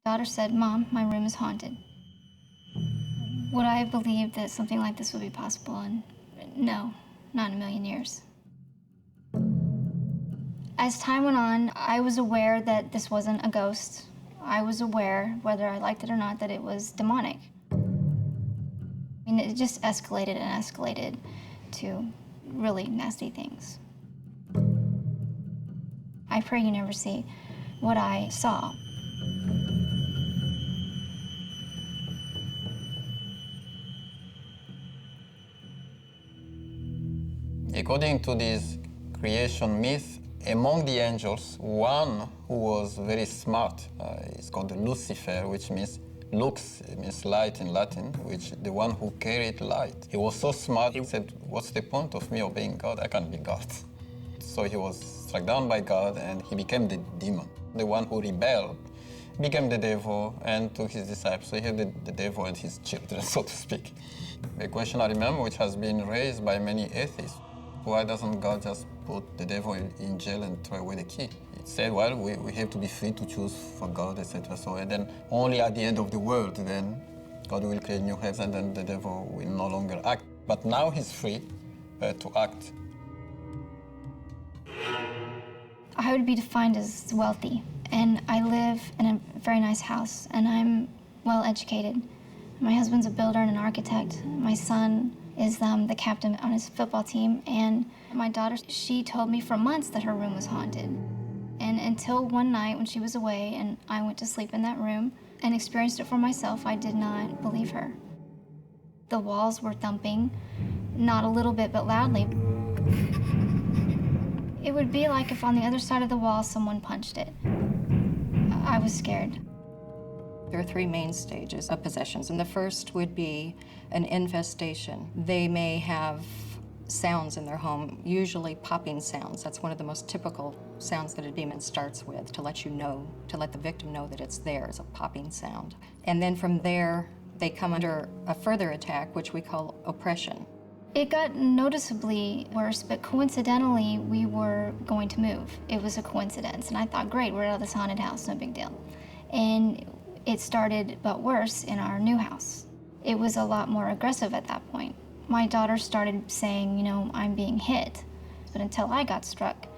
Daughter said, "Mom, my room is haunted." Would I have believed that something like this would be possible? And no, not in a million years. As time went on, I was aware that this wasn't a ghost. I was aware, whether I liked it or not, that it was demonic. I mean, it just escalated and escalated to really nasty things. I pray you never see what I saw. According to this creation myth, among the angels, one who was very smart, is called Lucifer, which means lux, it means light in Latin, which the one who carried light. He was so smart, he said, what's the point of me obeying God? I can't be God. So he was struck down by God and he became the demon. The one who rebelled became the devil and took his disciples. So he had the devil and his children, so to speak. The question I remember, which has been raised by many atheists, why doesn't God just put the devil in jail and throw away the key? It said, well, we have to be free to choose for God, etc. So, and then only at the end of the world, then God will create new heavens and then the devil will no longer act. But now he's free to act. I would be defined as wealthy, and I live in a very nice house, and I'm well educated. My husband's a builder and an architect. My son is the captain on his football team, and my daughter, she told me for months that her room was haunted. And until one night when she was away and I went to sleep in that room and experienced it for myself, I did not believe her. The walls were thumping, not a little bit, but loudly. It would be like if on the other side of the wall someone punched it. I was scared. There are three main stages of possessions, and the first would be an infestation. They may have sounds in their home, usually popping sounds. That's one of the most typical sounds that a demon starts with, to let you know, to let the victim know that it's there, is a popping sound. And then from there, they come under a further attack, which we call oppression. It got noticeably worse, but coincidentally, we were going to move. It was a coincidence. And I thought, great, we're out of this haunted house, no big deal. And it started, but worse, in our new house. It was a lot more aggressive at that point. My daughter started saying, you know, I'm being hit. But until I got struck,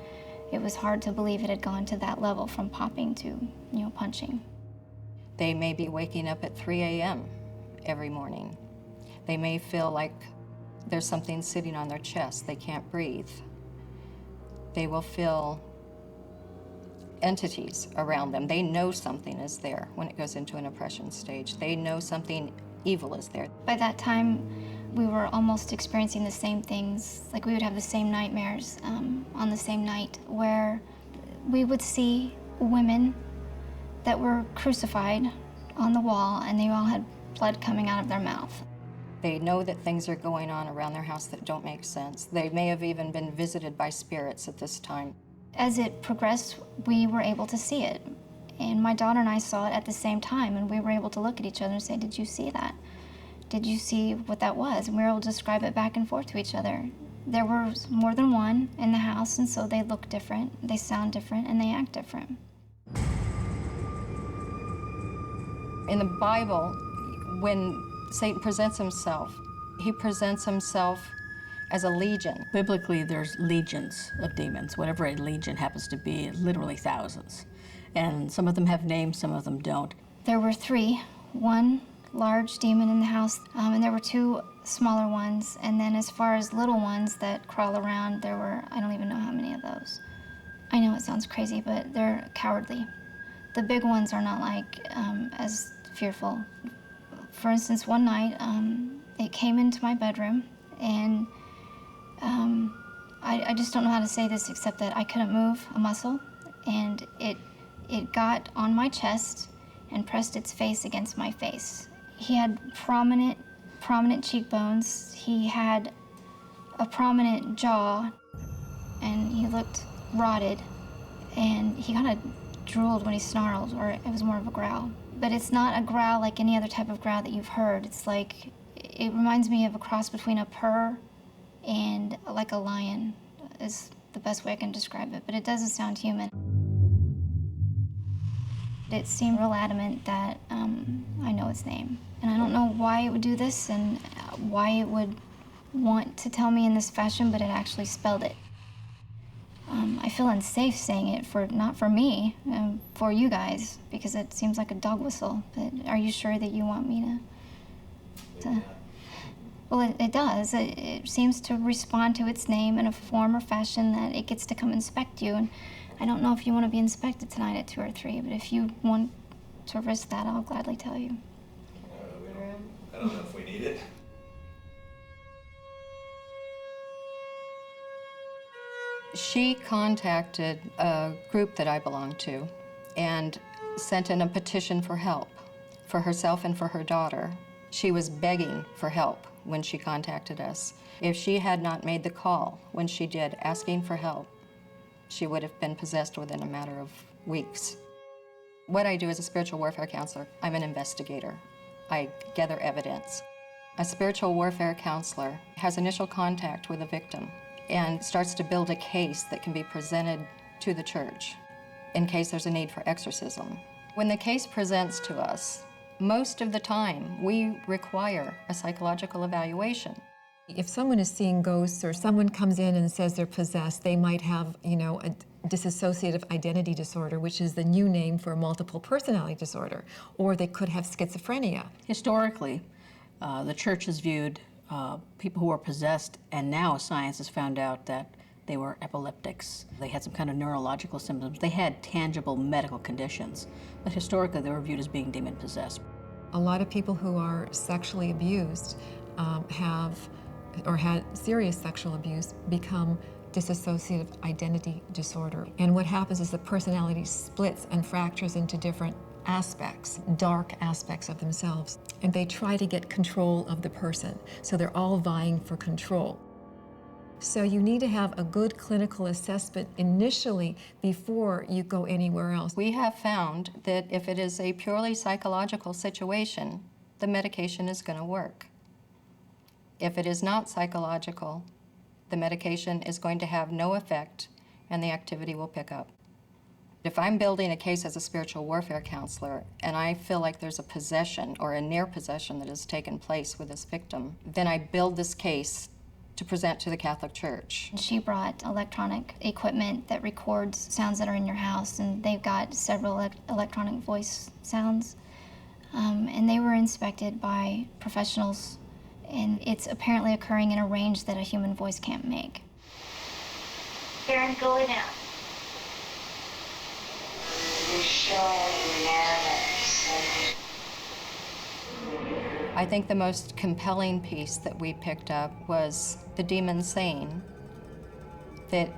it was hard to believe it had gone to that level, from popping to, you know, punching. They may be waking up at 3 a.m. every morning. They may feel like there's something sitting on their chest. They can't breathe. They will feel entities around them. They know something is there when it goes into an oppression stage. They know something evil is there. By that time, we were almost experiencing the same things. Like, we would have the same nightmares on the same night, where we would see women that were crucified on the wall, and they all had blood coming out of their mouth. They know that things are going on around their house that don't make sense. They may have even been visited by spirits at this time. As it progressed, we were able to see it. And my daughter and I saw it at the same time, and we were able to look at each other and say, did you see that? Did you see what that was? And we were able to describe it back and forth to each other. There was more than one in the house, and so they look different, they sound different, and they act different. In the Bible, when Satan presents himself, he presents himself as a legion. Biblically, there's legions of demons. Whatever a legion happens to be, literally thousands. And some of them have names, some of them don't. There were 3, one large demon in the house, and there were 2 smaller ones. And then as far as little ones that crawl around, there were, I don't even know how many of those. I know it sounds crazy, but they're cowardly. The big ones are not like as fearful. For instance, one night, it came into my bedroom, and I just don't know how to say this except that I couldn't move a muscle, and it got on my chest and pressed its face against my face. He had prominent cheekbones. He had a prominent jaw, and he looked rotted, and he kind of drooled when he snarled, or it was more of a growl. But it's not a growl like any other type of growl that you've heard. It's like, it reminds me of a cross between a purr and like a lion, is the best way I can describe it, but it doesn't sound human. It seemed real adamant that I know its name. And I don't know why it would do this and why it would want to tell me in this fashion, but it actually spelled it. I feel unsafe saying it, not for me, for you guys, because it seems like a dog whistle. But are you sure that you want me to? Well, it does. It seems to respond to its name in a form or fashion that it gets to come inspect you. And I don't know if you want to be inspected tonight at 2 or 3, but if you want to risk that, I'll gladly tell you. I don't know if we need it. She contacted a group that I belong to and sent in a petition for help for herself and for her daughter. She was begging for help when she contacted us. If she had not made the call when she did, asking for help, she would have been possessed within a matter of weeks. What I do as a spiritual warfare counselor, I'm an investigator. I gather evidence. A spiritual warfare counselor has initial contact with a victim and starts to build a case that can be presented to the church in case there's a need for exorcism. When the case presents to us, most of the time we require a psychological evaluation. If someone is seeing ghosts or someone comes in and says they're possessed, they might have, a dissociative identity disorder, which is the new name for multiple personality disorder, or they could have schizophrenia. Historically, the church has viewed people who are possessed, and now science has found out that they were epileptics. They had some kind of neurological symptoms. They had tangible medical conditions, but historically they were viewed as being demon-possessed. A lot of people who are sexually abused have, or had serious sexual abuse, become dissociative identity disorder. And what happens is the personality splits and fractures into different aspects, dark aspects of themselves. And they try to get control of the person. So they're all vying for control. So you need to have a good clinical assessment initially before you go anywhere else. We have found that if it is a purely psychological situation, the medication is going to work. If it is not psychological, the medication is going to have no effect and the activity will pick up. If I'm building a case as a spiritual warfare counselor and I feel like there's a possession or a near possession that has taken place with this victim, then I build this case to present to the Catholic Church. She brought electronic equipment that records sounds that are in your house, and they've got several electronic voice sounds. And they were inspected by professionals, and it's apparently occurring in a range that a human voice can't make. Karen, going out. I think the most compelling piece that we picked up was the demon saying that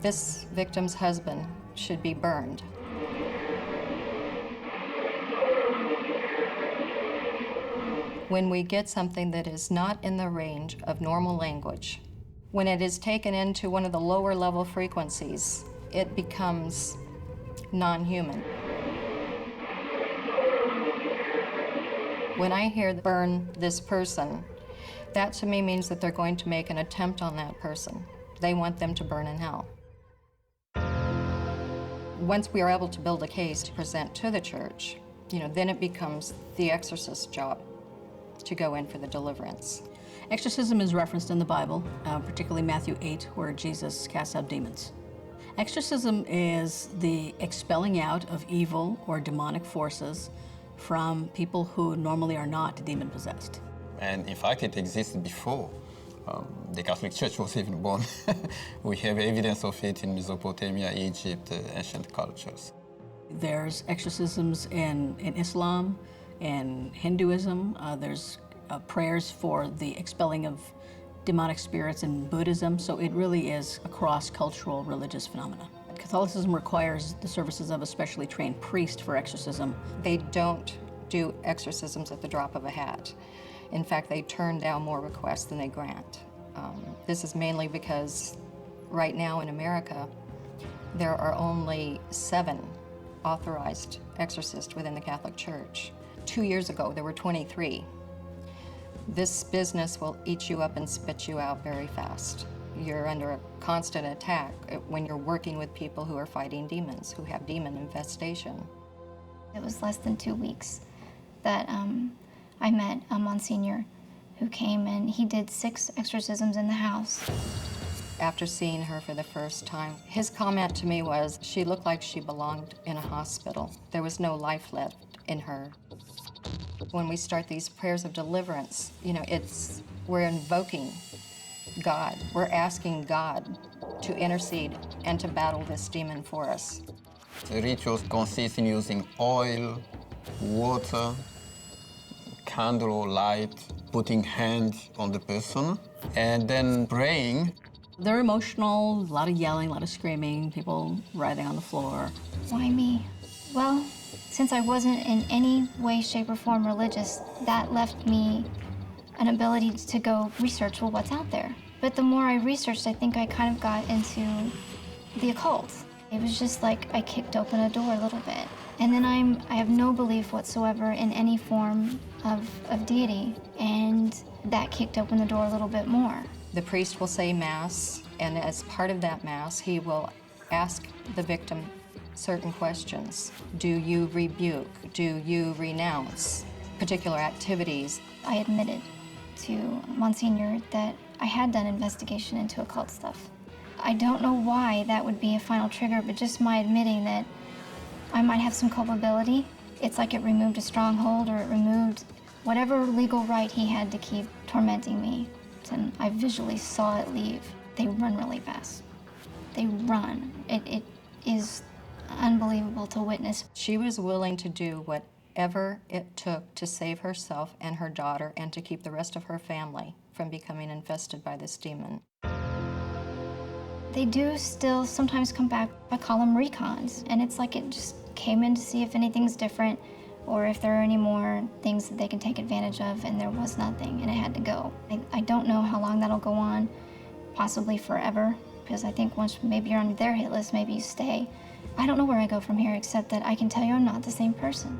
this victim's husband should be burned. When we get something that is not in the range of normal language, when it is taken into one of the lower level frequencies, it becomes non-human. When I hear burn this person, that to me means that they're going to make an attempt on that person. They want them to burn in hell. Once we are able to build a case to present to the church, then it becomes the exorcist's job to go in for the deliverance. Exorcism is referenced in the Bible, particularly Matthew 8, where Jesus casts out demons. Exorcism is the expelling out of evil or demonic forces from people who normally are not demon-possessed. And in fact, it existed before the Catholic Church was even born. We have evidence of it in Mesopotamia, Egypt, ancient cultures. There's exorcisms in Islam, in Hinduism. There's prayers for the expelling of demonic spirits in Buddhism. So it really is a cross-cultural religious phenomenon. Catholicism requires the services of a specially trained priest for exorcism. They don't do exorcisms at the drop of a hat. In fact, they turn down more requests than they grant. This is mainly because right now in America, there are only 7 authorized exorcists within the Catholic Church. 2 years ago, there were 23. This business will eat you up and spit you out very fast. You're under a constant attack when you're working with people who are fighting demons, who have demon infestation. It was less than 2 weeks that I met a Monsignor who came, and he did 6 exorcisms in the house. After seeing her for the first time, his comment to me was, she looked like she belonged in a hospital. There was no life left in her. When we start these prayers of deliverance, we're invoking God. We're asking God to intercede and to battle this demon for us. The rituals consist in using oil, water, candle or light, putting hand on the person, and then praying. They're emotional, a lot of yelling, a lot of screaming, people writhing on the floor. Why me? Well, since I wasn't in any way, shape, or form religious, that left me an ability to go research, well, what's out there. But the more I researched, I think I kind of got into the occult. It was just like I kicked open a door a little bit. And then I have no belief whatsoever in any form of deity, and that kicked open the door a little bit more. The priest will say Mass, and as part of that Mass, he will ask the victim certain questions. Do you rebuke? Do you renounce particular activities? I admitted to Monsignor that I had done investigation into occult stuff. I don't know why that would be a final trigger, but just my admitting that I might have some culpability, it's like it removed a stronghold, or it removed whatever legal right he had to keep tormenting me. And I visually saw it leave. They run really fast. They run. It is unbelievable to witness. She was willing to do whatever it took to save herself and her daughter and to keep the rest of her family from becoming infested by this demon. They do still sometimes come back. I call them recons, and it's like it just came in to see if anything's different or if there are any more things that they can take advantage of, and there was nothing, and it had to go. I don't know how long that'll go on, possibly forever, because I think once maybe you're on their hit list, maybe you stay. I don't know where I go from here, except that I can tell you I'm not the same person.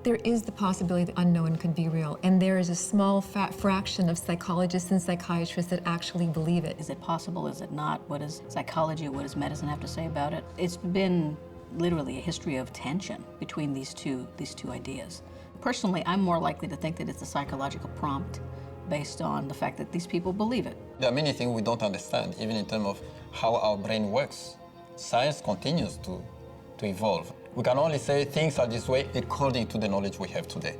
There is the possibility the unknown could be real, and there is a small fraction of psychologists and psychiatrists that actually believe it. Is it possible? Is it not? What does psychology, what does medicine have to say about it? It's been literally a history of tension between these two ideas. Personally, I'm more likely to think that it's a psychological prompt based on the fact that these people believe it. There are many things we don't understand, even in terms of how our brain works. Science continues to evolve. We can only say things are this way according to the knowledge we have today.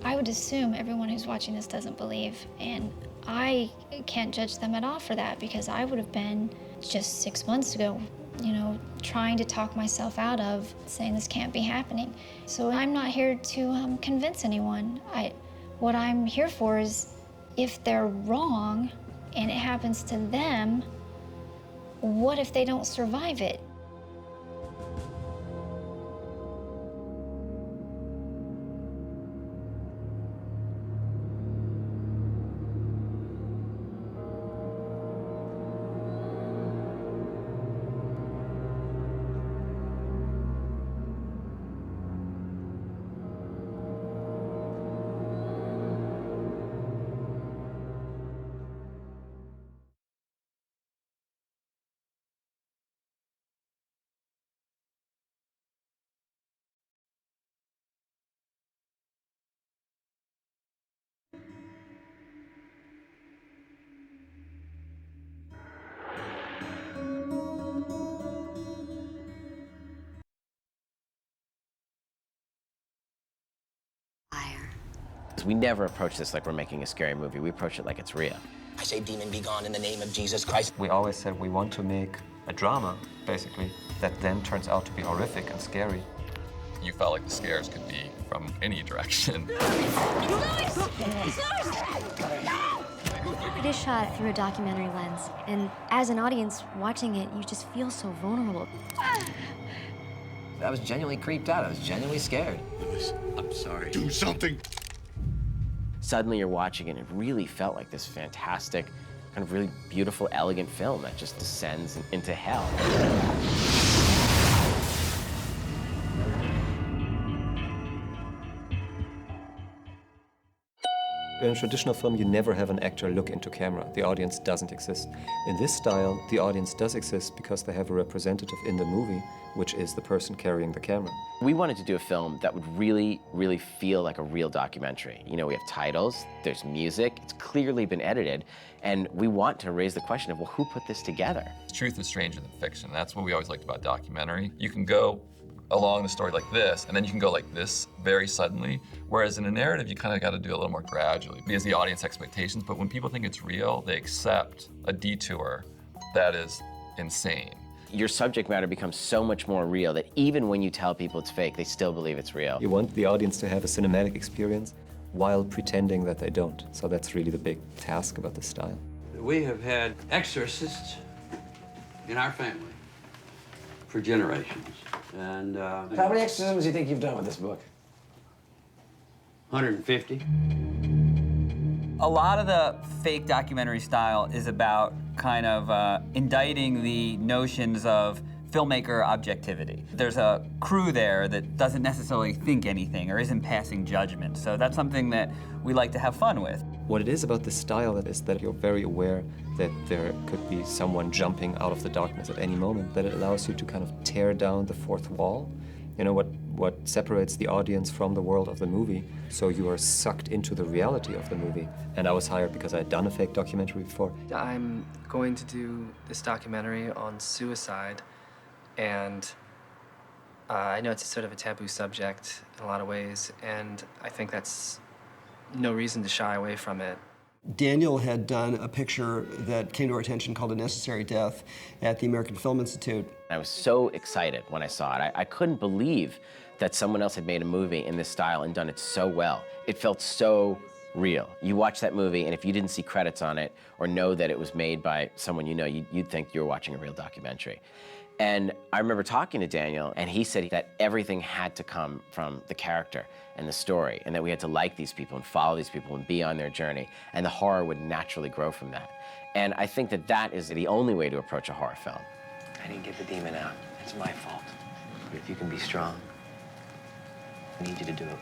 I would assume everyone who's watching this doesn't believe, and I can't judge them at all for that, because I would have been just 6 months ago, you know, trying to talk myself out of saying this can't be happening. So I'm not here to convince anyone. What I'm here for is, if they're wrong and it happens to them, what if they don't survive it? We never approach this like we're making a scary movie. We approach it like it's real. I say, demon, be gone in the name of Jesus Christ. We always said we want to make a drama, basically, that then turns out to be horrific and scary. You felt like the scares could be from any direction. It is shot through a documentary lens, and as an audience watching it, you just feel so vulnerable. I was genuinely creeped out. I was genuinely scared. Lewis, I'm sorry. Do something! Suddenly you're watching it, and it really felt like this fantastic, kind of really beautiful, elegant film that just descends into hell. In a traditional film, you never have an actor look into camera. The audience doesn't exist. In this style, the audience does exist because they have a representative in the movie, which is the person carrying the camera. We wanted to do a film that would really, really feel like a real documentary. You know, we have titles, there's music, it's clearly been edited, and we want to raise the question of, well, who put this together? Truth is stranger than fiction. That's what we always liked about documentary. You can go along the story like this, and then you can go like this very suddenly. Whereas in a narrative, you kind of got to do a little more gradually because the audience expectations. But when people think it's real, they accept a detour that is insane. Your subject matter becomes so much more real that even when you tell people it's fake, they still believe it's real. You want the audience to have a cinematic experience while pretending that they don't. So that's really the big task about this style. We have had exorcists in our family for generations. And How many exorcisms do you think you've done with this book? 150. A lot of the fake documentary style is about kind of indicting the notions of filmmaker objectivity. There's a crew there that doesn't necessarily think anything or isn't passing judgment. So that's something that we like to have fun with. What it is about this style is that you're very aware that there could be someone jumping out of the darkness at any moment, that it allows you to kind of tear down the fourth wall. You know, what separates the audience from the world of the movie, so you are sucked into the reality of the movie. And I was hired because I had done a fake documentary before. I'm going to do this documentary on suicide, and I know it's sort of a taboo subject in a lot of ways, and I think that's no reason to shy away from it. Daniel had done a picture that came to our attention called A Necessary Death at the American Film Institute. I was so excited when I saw it. I couldn't believe that someone else had made a movie in this style and done it so well. It felt so real. You watch that movie, and if you didn't see credits on it or know that it was made by someone you know, you'd think you were watching a real documentary. And I remember talking to Daniel, and he said that everything had to come from the character and the story, and that we had to like these people and follow these people and be on their journey, and the horror would naturally grow from that. And I think that that is the only way to approach a horror film. I didn't get the demon out. It's my fault. But if you can be strong, I need you to do it.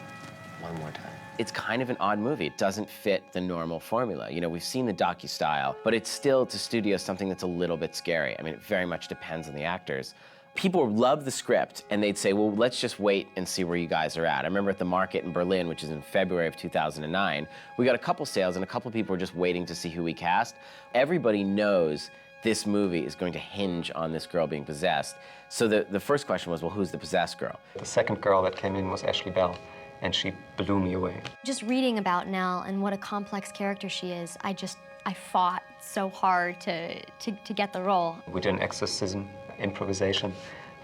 One more time. It's kind of an odd movie. It doesn't fit the normal formula. You know, we've seen the docu-style, but it's still, to studios, something that's a little bit scary. I mean, it very much depends on the actors. People love the script, and they'd say, well, let's just wait and see where you guys are at. I remember at the market in Berlin, which is in February of 2009, we got a couple sales, and a couple people were just waiting to see who we cast. Everybody knows this movie is going to hinge on this girl being possessed. So the first question was, well, who's the possessed girl? The second girl that came in was Ashley Bell, and she blew me away. Just reading about Nell and what a complex character she is, I fought so hard to get the role. We did an exorcism improvisation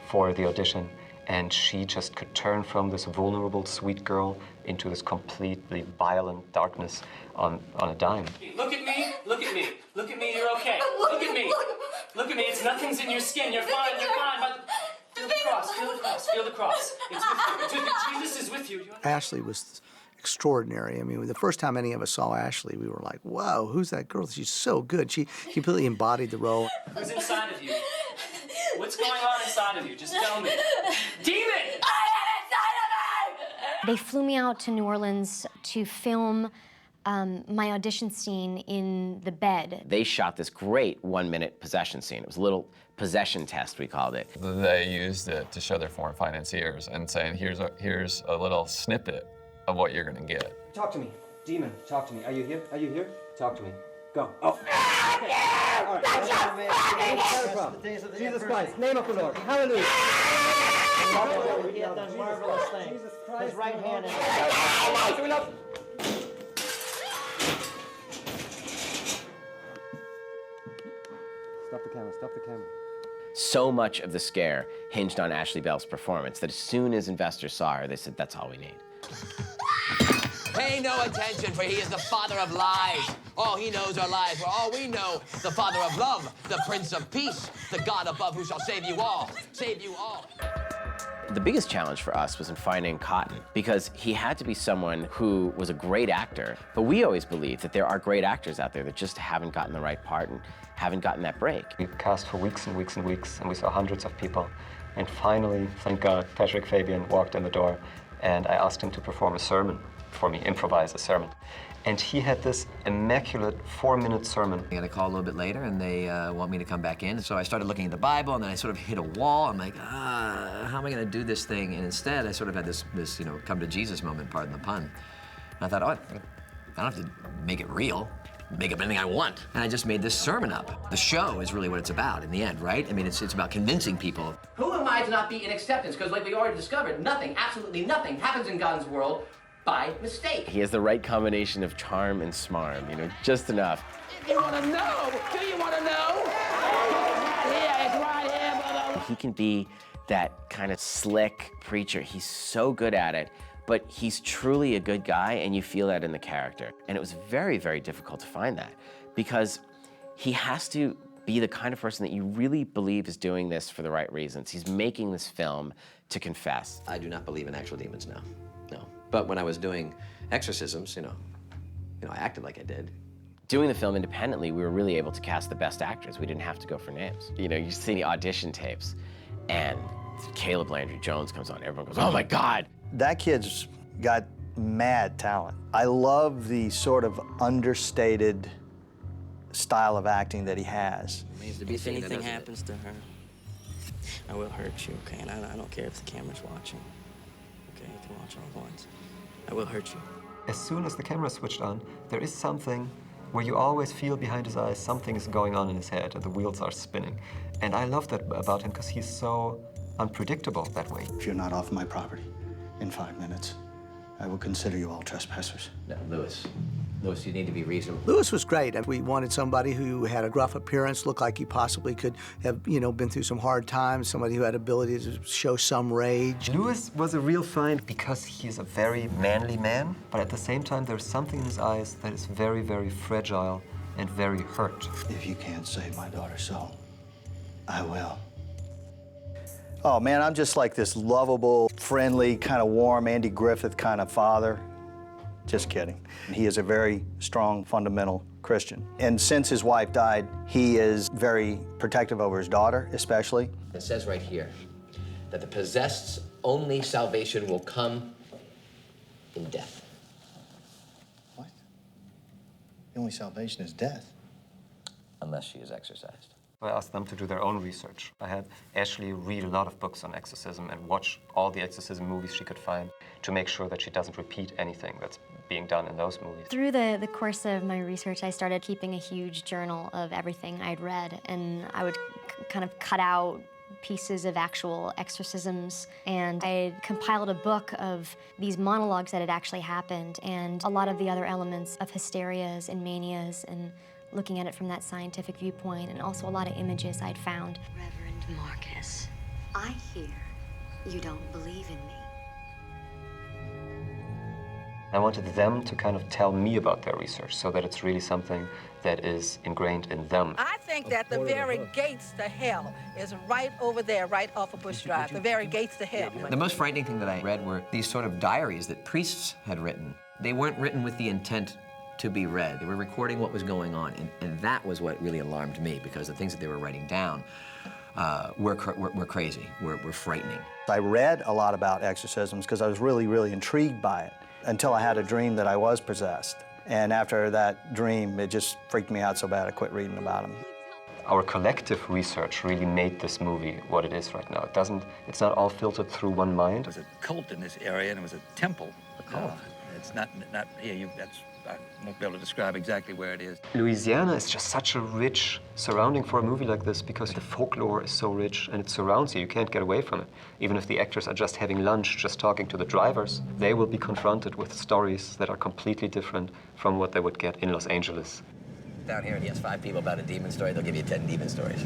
for the audition, and she just could turn from this vulnerable, sweet girl into this completely violent darkness on a dime. Look at me, look at me, look at me, you're okay. Look at me, look at me, it's nothing's in your skin, you're fine, you're fine. But feel the cross, feel the cross, feel the cross. It's with you, Jesus is with you. Ashley was extraordinary. I mean, the first time any of us saw Ashley, we were like, whoa, who's that girl? She's so good. She completely embodied the role. Who's inside of you? What's going on inside of you? Just tell me. Demon! I am inside of her! They flew me out to New Orleans to film my audition scene in the bed. They shot this great 1-minute possession scene. It was a little possession test, we called it. They used it to show their foreign financiers and saying, here's a little snippet of what you're gonna get. Talk to me. Demon, talk to me. Are you here? Are you here? Talk to me. Go. Oh. All right. Jesus Christ, name of the Lord. Hallelujah. He had done marvelous things. His right hand in Stop the camera, stop the camera. So much of the scare hinged on Ashley Bell's performance that as soon as investors saw her, they said, that's all we need. Pay no attention, for he is the father of lies. All he knows are lies, for all we know, the father of love, the prince of peace, the God above who shall save you all. Save you all. The biggest challenge for us was in finding Cotton, because he had to be someone who was a great actor, but we always believed that there are great actors out there that just haven't gotten the right part and haven't gotten that break. We cast for weeks and weeks and weeks, and we saw hundreds of people. And finally, thank God, Patrick Fabian walked in the door, and I asked him to perform a sermon for me, improvise a sermon. And he had this immaculate 4-minute sermon. I got a call a little bit later, and they want me to come back in. So I started looking at the Bible, and then I sort of hit a wall. I'm like, how am I going to do this thing? And instead, I sort of had this come to Jesus moment, pardon the pun. And I thought, I don't have to make it real. Make up anything I want. And I just made this sermon up. The show is really what it's about in the end, right? I mean, it's about convincing people. Who am I to not be in acceptance? Because like we already discovered, nothing, absolutely nothing happens in God's world by mistake. He has the right combination of charm and smarm, just enough. You want to know? Do you want to know? Yeah, it's right here, brother. He can be that kind of slick preacher. He's so good at it, but he's truly a good guy, and you feel that in the character. And it was very, very difficult to find that, because he has to be the kind of person that you really believe is doing this for the right reasons. He's making this film to confess. I do not believe in actual demons now, no. But when I was doing exorcisms, I acted like I did. Doing the film independently, we were really able to cast the best actors. We didn't have to go for names. You see the audition tapes, and Caleb Landry Jones comes on, everyone goes, oh my God. That kid's got mad talent. I love the sort of understated style of acting that he has. If anything happens to her, I will hurt you, okay? And I don't care if the camera's watching. Okay, you can watch all at once. I will hurt you. As soon as the camera switched on, there is something where you always feel behind his eyes something is going on in his head and the wheels are spinning. And I love that about him because he's so unpredictable that way. If you're not off my property in 5 minutes, I will consider you all trespassers. No, Lewis, you need to be reasonable. Lewis was great. We wanted somebody who had a gruff appearance, looked like he possibly could have, been through some hard times, somebody who had ability to show some rage. Lewis was a real find because he is a very manly man, but at the same time, there's something in his eyes that is very, very fragile and very hurt. If you can't save my daughter's soul, I will. Oh man, I'm just like this lovable, friendly, kind of warm Andy Griffith kind of father. Just kidding. He is a very strong, fundamental Christian. And since his wife died, he is very protective over his daughter, especially. It says right here that the possessed's only salvation will come in death. What? The only salvation is death. Unless she is exorcised. I asked them to do their own research. I had Ashley read a lot of books on exorcism and watch all the exorcism movies she could find to make sure that she doesn't repeat anything that's being done in those movies. Through the course of my research, I started keeping a huge journal of everything I'd read, and I would kind of cut out pieces of actual exorcisms, and I compiled a book of these monologues that had actually happened and a lot of the other elements of hysterias and manias, and looking at it from that scientific viewpoint, and also a lot of images I'd found. Reverend Marcus, I hear you don't believe in me. I wanted them to kind of tell me about their research so that it's really something that is ingrained in them. I think that the very gates to hell is right over there, right off of Bush Drive, the very gates to hell. The most frightening thing that I read were these sort of diaries that priests had written. They weren't written with the intent to be read. They were recording what was going on, and that was what really alarmed me, because the things that they were writing down were crazy, were frightening. I read a lot about exorcisms because I was really, really intrigued by it until I had a dream that I was possessed. And after that dream, it just freaked me out so bad I quit reading about them. Our collective research really made this movie what it is right now. It's not all filtered through one mind. There was a cult in this area, and it was a temple. A cult? It's not here. I won't be able to describe exactly where it is. Louisiana is just such a rich surrounding for a movie like this because the folklore is so rich and it surrounds you. You can't get away from it. Even if the actors are just having lunch, just talking to the drivers, they will be confronted with stories that are completely different from what they would get in Los Angeles. Down here, and he has 5 people about a demon story, they'll give you 10 demon stories.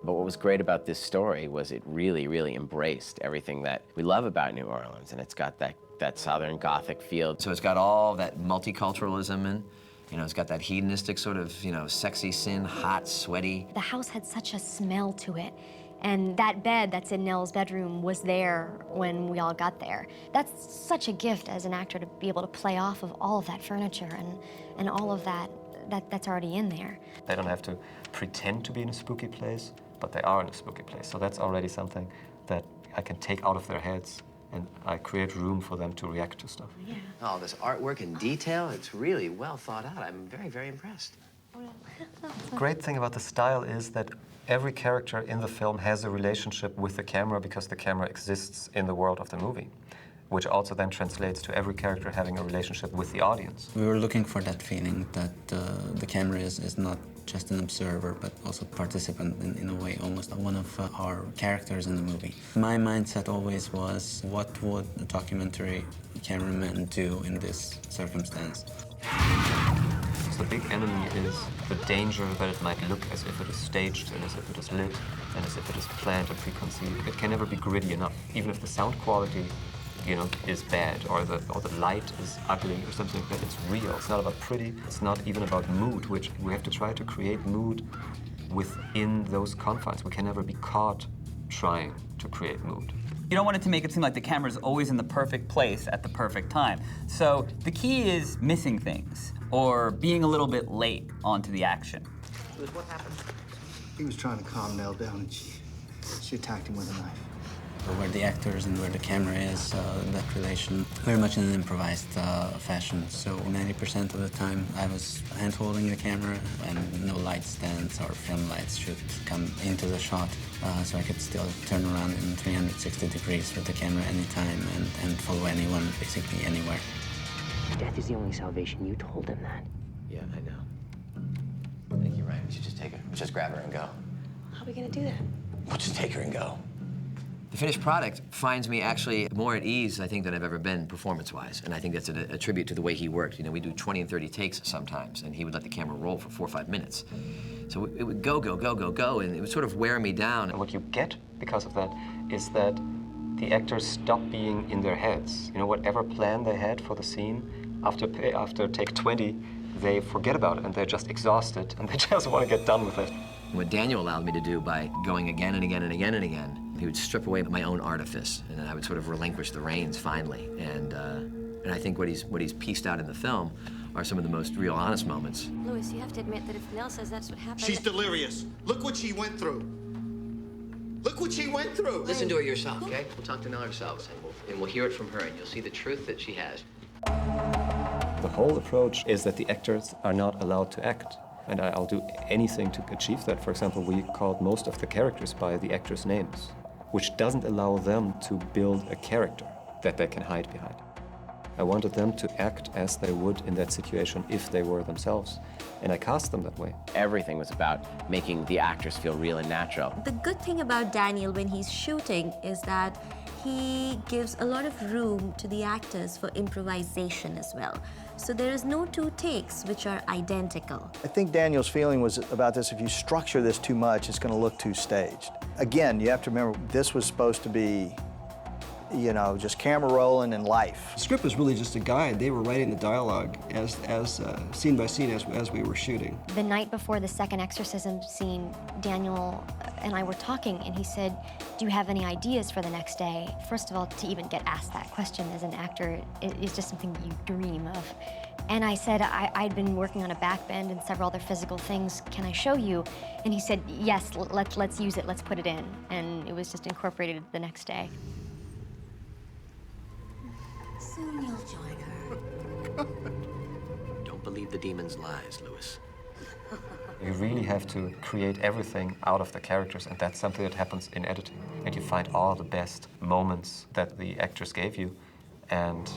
But what was great about this story was it really, really embraced everything that we love about New Orleans, and it's got that Southern Gothic feel. So it's got all that multiculturalism and, it's got that hedonistic sort of, sexy sin, hot, sweaty. The house had such a smell to it, and that bed that's in Nell's bedroom was there when we all got there. That's such a gift as an actor to be able to play off of all of that furniture and all of that's already in there. They don't have to pretend to be in a spooky place, but they are in a spooky place. So that's already something that I can take out of their heads, and I create room for them to react to stuff. Yeah. All this artwork and detail, it's really well thought out. I'm very, very impressed. The great thing about the style is that every character in the film has a relationship with the camera because the camera exists in the world of the movie, which also then translates to every character having a relationship with the audience. We were looking for that feeling that the camera is not just an observer, but also participant in a way, almost one of our characters in the movie. My mindset always was, what would a documentary cameraman do in this circumstance? So the big enemy is the danger that it might look as if it is staged and as if it is lit and as if it is planned and preconceived. It can never be gritty enough, even if the sound quality is bad, or the light is ugly or something like that. It's real. It's not about pretty. It's not even about mood, which we have to try to create mood within those confines. We can never be caught trying to create mood. You don't want it to make it seem like the camera's always in the perfect place at the perfect time. So the key is missing things or being a little bit late onto the action. What happened? He was trying to calm Nell down, and she attacked him with a knife. Where the actors and where the camera is, that relation, very much in an improvised fashion. So 90% of the time I was hand-holding the camera, and no light stands or film lights should come into the shot, so I could still turn around in 360 degrees with the camera anytime and follow anyone basically anywhere. Death is the only salvation. You told him that. Yeah, I know. I think you're right. We should just take her. We'll just grab her and go. How are we gonna do that? We'll just take her and go. The finished product finds me actually more at ease, I think, than I've ever been performance-wise. And I think that's a tribute to the way he worked. We do 20 and 30 takes sometimes, and he would let the camera roll for 4 or 5 minutes. So it would go, and it would sort of wear me down. And what you get because of that is that the actors stop being in their heads. Whatever plan they had for the scene, after take 20, they forget about it, and they're just exhausted, and they just want to get done with it. What Daniel allowed me to do by going again and again and again and again, he would strip away my own artifice, and then I would sort of relinquish the reins finally. And I think what he's pieced out in the film are some of the most real, honest moments. Louis, you have to admit that if Nell says that's what happened... She's delirious. Look what she went through. Look what she went through. Listen to her yourself, okay? We'll talk to Nell ourselves, and we'll hear it from her, and you'll see the truth that she has. The whole approach is that the actors are not allowed to act. And I'll do anything to achieve that. For example, we called most of the characters by the actors' names, which doesn't allow them to build a character that they can hide behind. I wanted them to act as they would in that situation if they were themselves, and I cast them that way. Everything was about making the actors feel real and natural. The good thing about Daniel when he's shooting is that he gives a lot of room to the actors for improvisation as well. So there is no two takes which are identical. I think Daniel's feeling was about this, if you structure this too much, it's going to look too staged. Again, you have to remember, this was supposed to be, you know, just camera rolling and life. The script was really just a guide. They were writing the dialogue as scene by scene as we were shooting. The night before the second exorcism scene, Daniel and I were talking, and he said, do you have any ideas for the next day? First of all, to even get asked that question as an actor is just something that you dream of. And I said, I'd been working on a back bend and several other physical things. Can I show you? And he said, yes, let's use it, let's put it in. And it was just incorporated the next day. Soon you'll join her. Don't believe the demon's lies, Louis. You really have to create everything out of the characters, and that's something that happens in editing. And you find all the best moments that the actors gave you and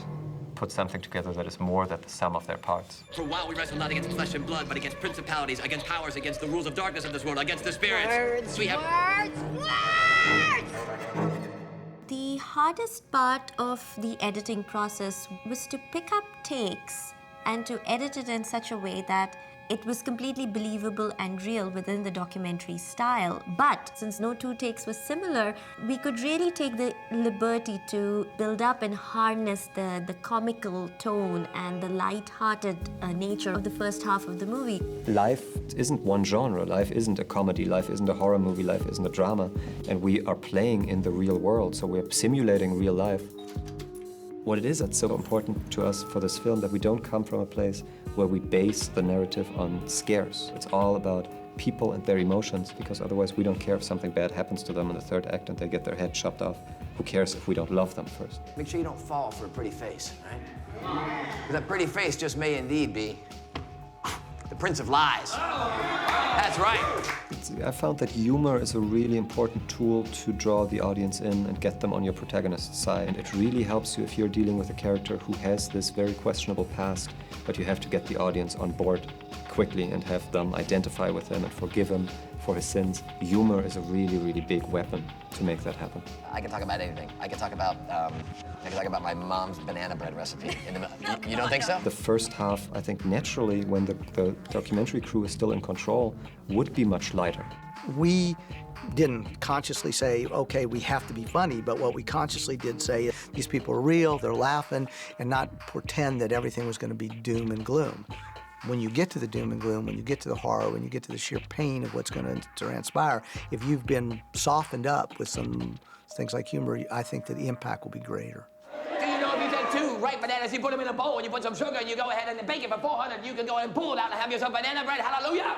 put something together that is more than the sum of their parts. For a while we wrestle not against flesh and blood, but against principalities, against powers, against the rules of darkness of this world, against the spirits. Words, words! The hardest part of the editing process was to pick up takes and to edit it in such a way that it was completely believable and real within the documentary style. But since no two takes were similar, we could really take the liberty to build up and harness the comical tone and the light-hearted nature of the first half of the movie. Life isn't one genre. Life isn't a comedy. Life isn't a horror movie. Life isn't a drama. And we are playing in the real world, so we're simulating real life. What it is that's so important to us for this film, that we don't come from a place where we base the narrative on scares. It's all about people and their emotions, because otherwise we don't care if something bad happens to them in the third act and they get their head chopped off. Who cares if we don't love them first? Make sure you don't fall for a pretty face, right? Because that pretty face just may indeed be the Prince of Lies. That's right. I found that humor is a really important tool to draw the audience in and get them on your protagonist's side. And it really helps you if you're dealing with a character who has this very questionable past, but you have to get the audience on board quickly and have them identify with him and forgive him for his sins. Humor is a really, really big weapon to make that happen. I can talk about anything. I can talk about my mom's banana bread recipe. You don't think so? The first half, I think naturally, when the documentary crew is still in control, would be much lighter. We didn't consciously say, okay, we have to be funny, but what we consciously did say, these people are real, they're laughing, and not pretend that everything was going to be doom and gloom. When you get to the doom and gloom, when you get to the horror, when you get to the sheer pain of what's going to transpire, if you've been softened up with some things like humor, I think that the impact will be greater. Do you know if you take two ripe bananas, you put them in a bowl, and you put some sugar, and you go ahead and bake it for 400, you can go and pull it out and have yourself banana bread. Hallelujah!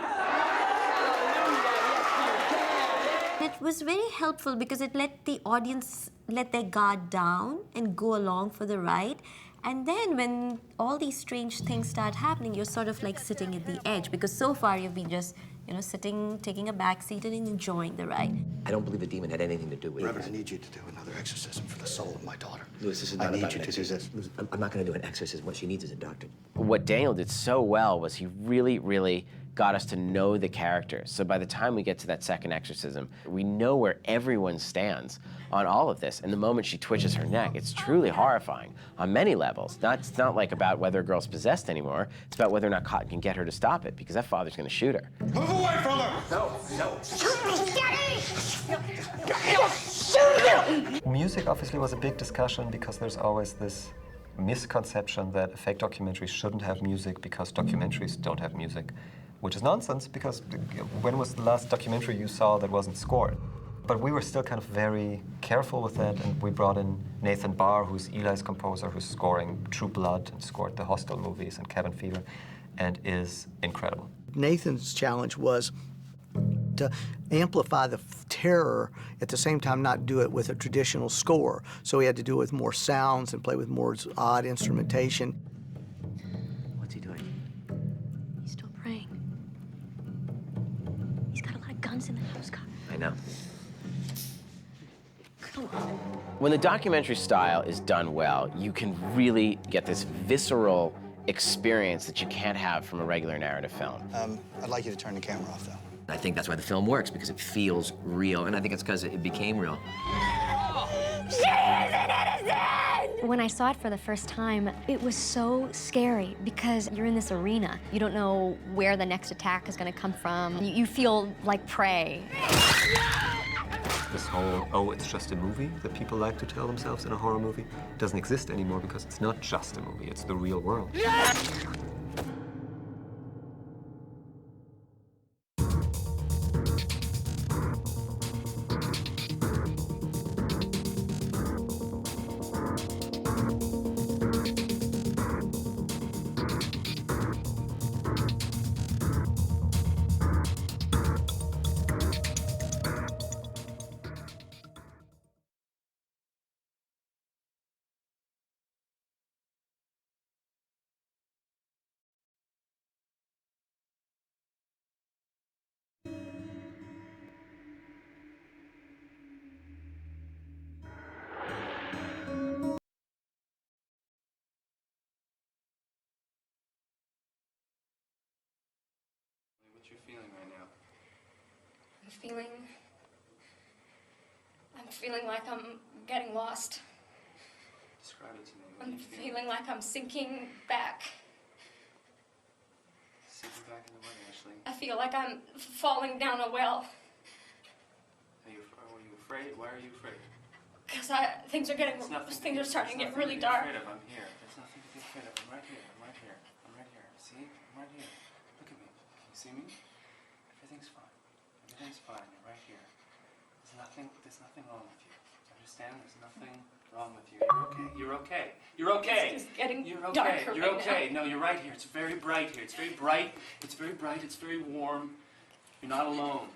It was very helpful because it let the audience let their guard down and go along for the ride. And then when all these strange things start happening, you're sort of like sitting at the edge, because so far you've been just, sitting, taking a back seat and enjoying the ride. I don't believe the demon had anything to do with it. Reverend, I need you to do another exorcism for the soul of my daughter. Louis, this is not about an exorcism. I'm not going to do an exorcism. What she needs is a doctor. What Daniel did so well was he really, really got us to know the characters. So by the time we get to that second exorcism, we know where everyone stands on all of this. And the moment she twitches her neck, it's truly horrifying on many levels. It's not like about whether a girl's possessed anymore. It's about whether or not Cotton can get her to stop it, because that father's going to shoot her. Move away from her! No. Music obviously was a big discussion, because there's always this misconception that a fake documentary shouldn't have music because documentaries don't have music, which is nonsense, because when was the last documentary you saw that wasn't scored? But we were still kind of very careful with that, and we brought in Nathan Barr, who's Eli's composer, who's scoring True Blood and scored the Hostel movies and Cabin Fever, and is incredible. Nathan's challenge was to amplify the terror, at the same time not do it with a traditional score. So he had to do it with more sounds and play with more odd instrumentation. When the documentary style is done well, you can really get this visceral experience that you can't have from a regular narrative film. I'd like you to turn the camera off, though. I think that's why the film works, because it feels real, and I think it's because it became real. When I saw it for the first time, it was so scary because you're in this arena. You don't know where the next attack is going to come from. You feel like prey. This whole, oh, it's just a movie that people like to tell themselves in a horror movie doesn't exist anymore because it's not just a movie, it's the real world. What you're feeling right now? I'm feeling like I'm getting lost. Describe it to me. I'm feeling like I'm sinking back. Sinking back in the way, Ashley. I feel like I'm falling down a well. Are you afraid? Why are you afraid? Because things are starting to get really dark. I'm here. There's nothing to be afraid of. I'm right here. I'm right here. I'm right here. See? I'm right here. Look at me. Can you see me? Everything's fine. Everything's fine. You're right here. There's nothing wrong with you. Understand? There's nothing wrong with you. You're okay. You're okay. It's just getting You're okay. darker You're right okay. now. No, you're right here. It's very bright here. It's very bright. It's very bright. It's very warm. You're not alone.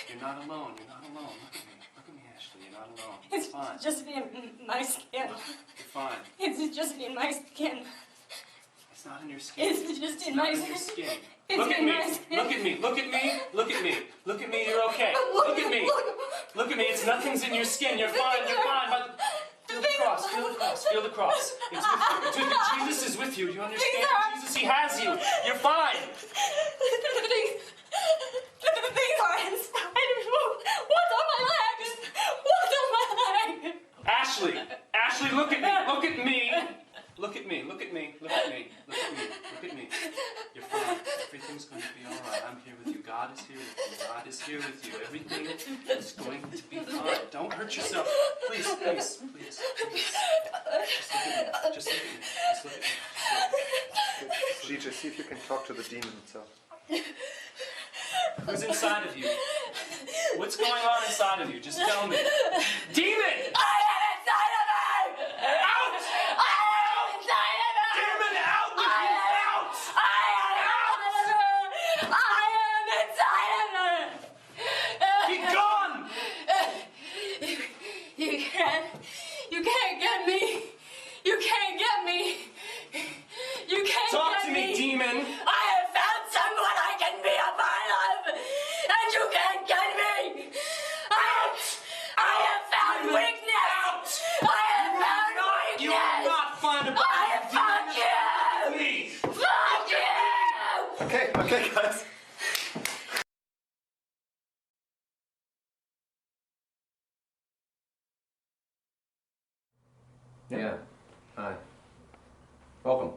You're not alone. You're not alone. Look at me. Look at me, Ashley. You're not alone. It's fine. It's just in my skin. You're fine. It's just in my skin. It's not in your skin. It's just in my skin. skin. Look at me. Look at me. Look at me. Look at me. Look at me. You're okay. Look at me. Look at me. It's nothing's in your skin. You're fine. You're fine. But feel the cross. Feel the cross. Feel the cross. It's with you. It's with you. Jesus is with you. Do you understand? Jesus, he has you. You're fine. The things are inside of me. What's on my leg? What's on my leg? Ashley. Ashley, look at me. Look at me. Look at me. Look at me. Look at me. Look at me. Look at me. You're fine. Everything's going to be all right. I'm here with you. God is here with you. God is here with you. Everything is going to be fine. Don't hurt yourself. Please, please, please, please. Just look at me. Just look at me. Just look at me. Gigi, see if you can talk to the demon itself. Who's inside of you? What's going on inside of you? Just tell me. Demon! I am inside of me! Out! I am inside of me! Demon, out with you! Out! I am inside of me! Be gone! You can't get me! You can't get me! You can't Talk get to me, demon! I have found someone I can be a part of, and you can't get me! I have found weakness! I have found weakness! You will not find a I have found you! Please! Fuck you! Okay, guys. Yeah. Hi. Welcome.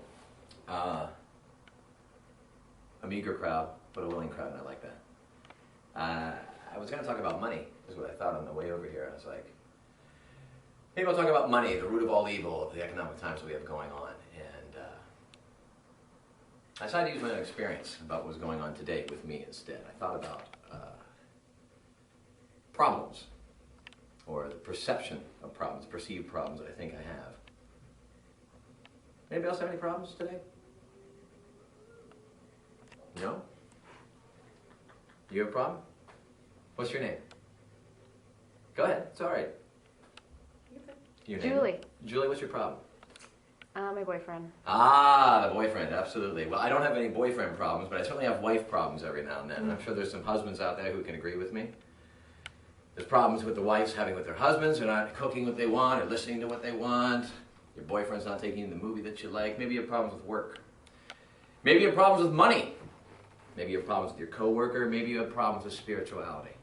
A meager crowd, but a willing crowd, and I like that. I was going to talk about money, is what I thought on the way over here. I was like, people talk about money, the root of all evil of the economic times we have going on. And I decided to use my own experience about what was going on today with me instead. I thought about problems, or the perception of problems, perceived problems that I think I have. Anybody else have any problems today? No? You have a problem? What's your name? Go ahead, it's all right. Your name? Julie. Julie, what's your problem? My boyfriend. Ah, the boyfriend, absolutely. Well, I don't have any boyfriend problems, but I certainly have wife problems every now and then. And I'm sure there's some husbands out there who can agree with me. There's problems with the wives having with their husbands. They're not cooking what they want or listening to what they want. Your boyfriend's not taking you to the movie that you like. Maybe you have problems with work. Maybe you have problems with money. Maybe you have problems with your coworker. Maybe you have problems with spirituality.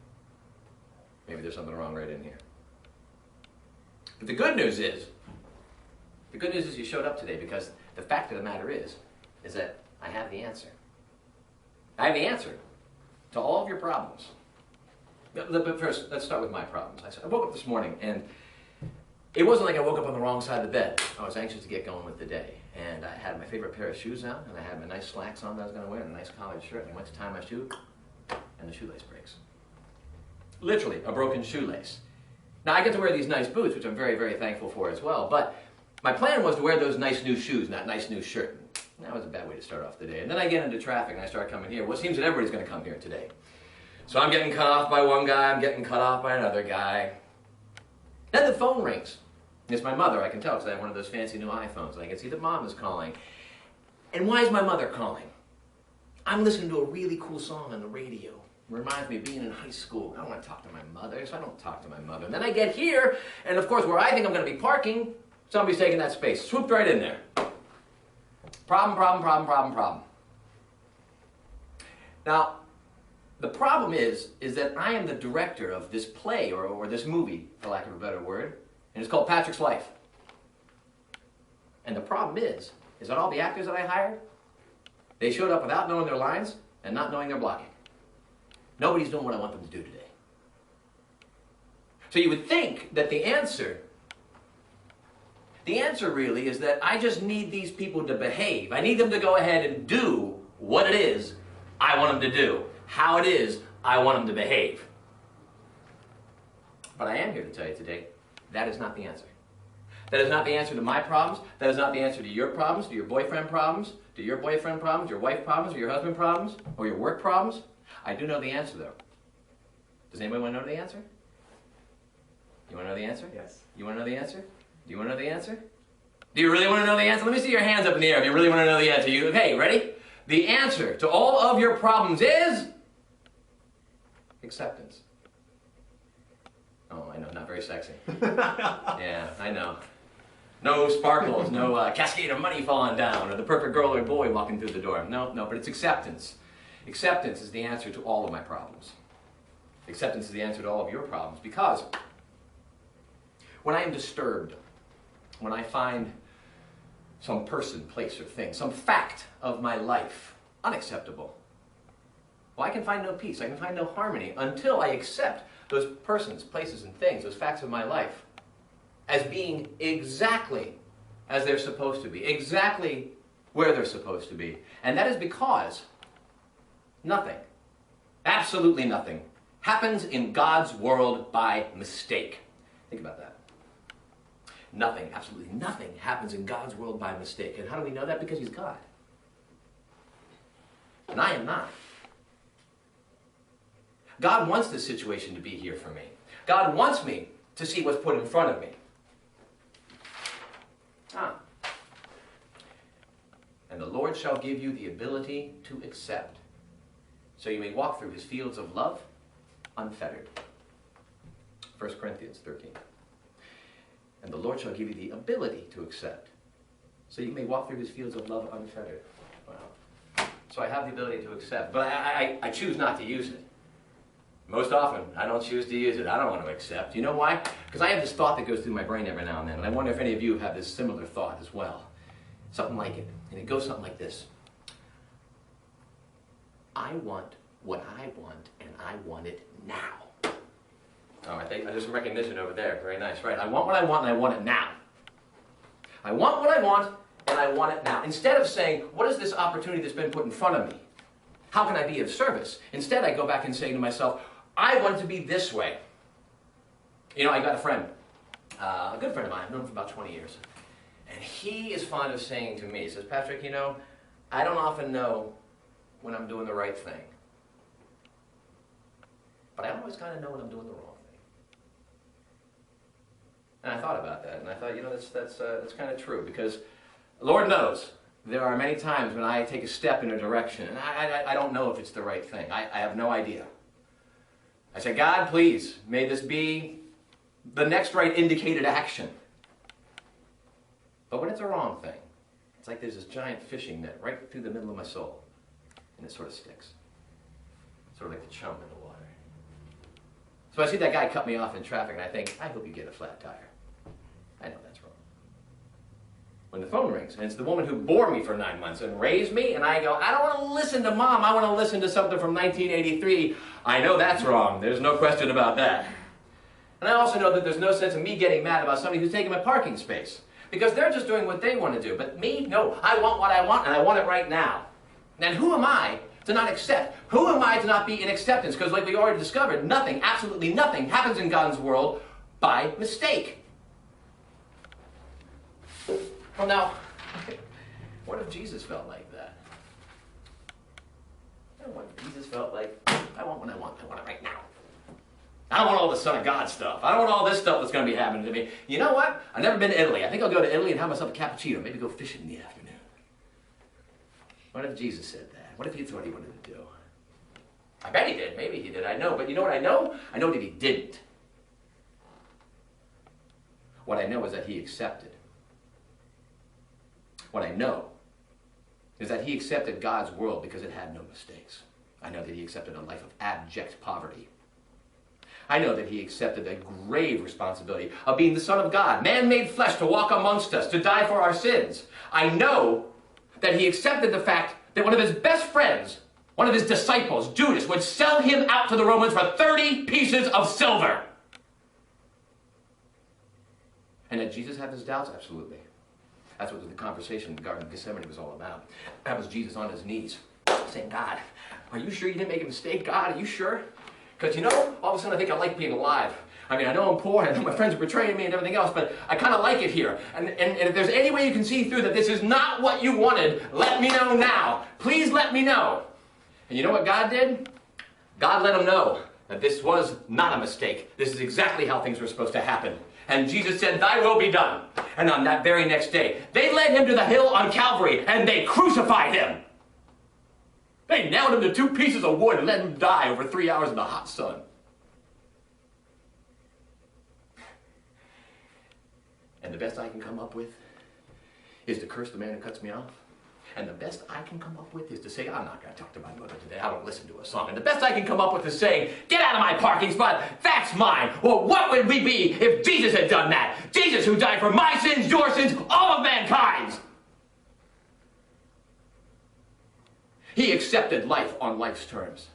Maybe there's something wrong right in here. But the good news is you showed up today, because the fact of the matter is that I have the answer. I have the answer to all of your problems. But first, let's start with my problems. I woke up this morning, and it wasn't like I woke up on the wrong side of the bed. I was anxious to get going with the day. And I had my favorite pair of shoes on, and I had my nice slacks on that I was going to wear, and a nice collared shirt, and I went to tie my shoe, and the shoelace breaks. Literally, a broken shoelace. Now, I get to wear these nice boots, which I'm very, very thankful for as well, but my plan was to wear those nice new shoes, not nice new shirt. That was a bad way to start off the day. And then I get into traffic, and I start coming here. Well, it seems that everybody's going to come here today. So I'm getting cut off by one guy, I'm getting cut off by another guy. Then the phone rings. It's my mother, I can tell, because I have one of those fancy new iPhones, and I can see that Mom is calling. And why is my mother calling? I'm listening to a really cool song on the radio. It reminds me of being in high school. I don't want to talk to my mother, so I don't talk to my mother. And then I get here, and of course, where I think I'm going to be parking, somebody's taking that space. Swooped right in there. Problem, problem, problem, problem, problem. Now, the problem is that I am the director of this play, or this movie, for lack of a better word, and it's called Patrick's Life. And the problem is that all the actors that I hired, they showed up without knowing their lines and not knowing their blocking. Nobody's doing what I want them to do today. So you would think that the answer really is that I just need these people to behave. I need them to go ahead and do what it is I want them to do, how it is I want them to behave. But I am here to tell you today, that is not the answer. That is not the answer to my problems. That is not the answer to your problems, to your boyfriend problems, to your boyfriend problems, your wife problems, or your husband problems, or your work problems. I do know the answer, though. Does anybody want to know the answer? You want to know the answer? Yes. You want to know the answer? Do you want to know the answer? Do you really want to know the answer? Let me see your hands up in the air if you really want to know the answer. Okay, ready? The answer to all of your problems is acceptance. Oh, I know, not very sexy. Yeah, I know. No sparkles, no cascade of money falling down, or the perfect girl or boy walking through the door. No, but it's acceptance. Acceptance is the answer to all of my problems. Acceptance is the answer to all of your problems, because when I am disturbed, when I find some person, place, or thing, some fact of my life unacceptable, well, I can find no peace, I can find no harmony until I accept those persons, places, and things, those facts of my life, as being exactly as they're supposed to be, exactly where they're supposed to be. And that is because nothing, absolutely nothing, happens in God's world by mistake. Think about that. Nothing, absolutely nothing happens in God's world by mistake. And how do we know that? Because He's God. And I am not. God wants this situation to be here for me. God wants me to see what's put in front of me. And the Lord shall give you the ability to accept, so you may walk through His fields of love unfettered. 1 Corinthians 13. And the Lord shall give you the ability to accept, so you may walk through His fields of love unfettered. Wow. So I have the ability to accept, but I choose not to use it. Most often, I don't choose to use it. I don't want to accept. You know why? Because I have this thought that goes through my brain every now and then, and I wonder if any of you have this similar thought as well. Something like it. And it goes something like this. I want what I want, and I want it now. Oh, I think there's some recognition over there. Very nice, right? I want what I want, and I want it now. I want what I want, and I want it now. Instead of saying, what is this opportunity that's been put in front of me? How can I be of service? Instead, I go back and say to myself, I want it to be this way. You know, I got a friend, a good friend of mine. I've known him for about 20 years. And he is fond of saying to me, he says, Patrick, you know, I don't often know when I'm doing the right thing. But I always kind of know when I'm doing the wrong thing. And I thought about that, and I thought, you know, that's kind of true, because Lord knows there are many times when I take a step in a direction, and I don't know if it's the right thing. I have no idea. I said, God, please, may this be the next right indicated action. But when it's a wrong thing, it's like there's this giant fishing net right through the middle of my soul, and it sort of sticks. Sort of like the chum in the water. So I see that guy cut me off in traffic, and I think, I hope you get a flat tire. I know that's wrong. When the phone rings, and it's the woman who bore me for 9 months and raised me, and I go, I don't want to listen to Mom, I want to listen to something from 1983. I know that's wrong, there's no question about that. And I also know that there's no sense in me getting mad about somebody who's taking my parking space, because they're just doing what they want to do. But me, no, I want what I want, and I want it right now. And who am I to not accept? Who am I to not be in acceptance? Because like we already discovered, nothing, absolutely nothing, happens in God's world by mistake. Well now, what if Jesus felt like that? What if Jesus felt like, I want what I want it right now. I don't want all the Son of God stuff. I don't want all this stuff that's going to be happening to me. You know what? I've never been to Italy. I think I'll go to Italy and have myself a cappuccino, maybe go fishing in the afternoon. What if Jesus said that? What if he thought he wanted to do? I bet he did. Maybe he did. I know. But you know what I know? I know that he didn't. What I know is that he accepted. What I know is that he accepted God's world because it had no mistakes. I know that he accepted a life of abject poverty. I know that he accepted the grave responsibility of being the Son of God, man-made flesh to walk amongst us, to die for our sins. I know that he accepted the fact that one of his best friends, one of his disciples, Judas, would sell him out to the Romans for 30 pieces of silver. And did Jesus have his doubts? Absolutely. That's what the conversation in the Garden of Gethsemane was all about. That was Jesus on his knees, saying, God, are you sure you didn't make a mistake? God, are you sure? Because, you know, all of a sudden I think I like being alive. I mean, I know I'm poor, I know my friends are betraying me and everything else, but I kind of like it here. And if there's any way you can see through that this is not what you wanted, let me know now. Please let me know. And you know what God did? God let him know that this was not a mistake. This is exactly how things were supposed to happen. And Jesus said, thy will be done. And on that very next day, they led him to the hill on Calvary, and they crucified him. They nailed him to 2 pieces of wood and let him die over 3 hours in the hot sun. And the best I can come up with is to curse the man who cuts me off. And the best I can come up with is to say, I'm not going to talk to my mother today. I don't listen to a song. And the best I can come up with is saying, get out of my parking spot. That's mine. Well, what would we be if Jesus had done that? Jesus who died for my sins, your sins, all of mankind's. He accepted life on life's terms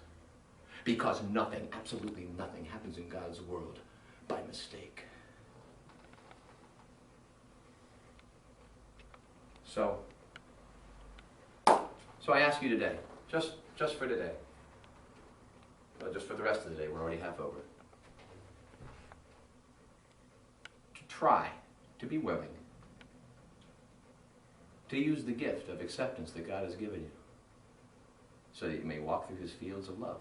because nothing, absolutely nothing, happens in God's world by mistake. So I ask you today, just for today, well, just for the rest of the day, we're already half over, to try to be willing to use the gift of acceptance that God has given you, so that you may walk through his fields of love,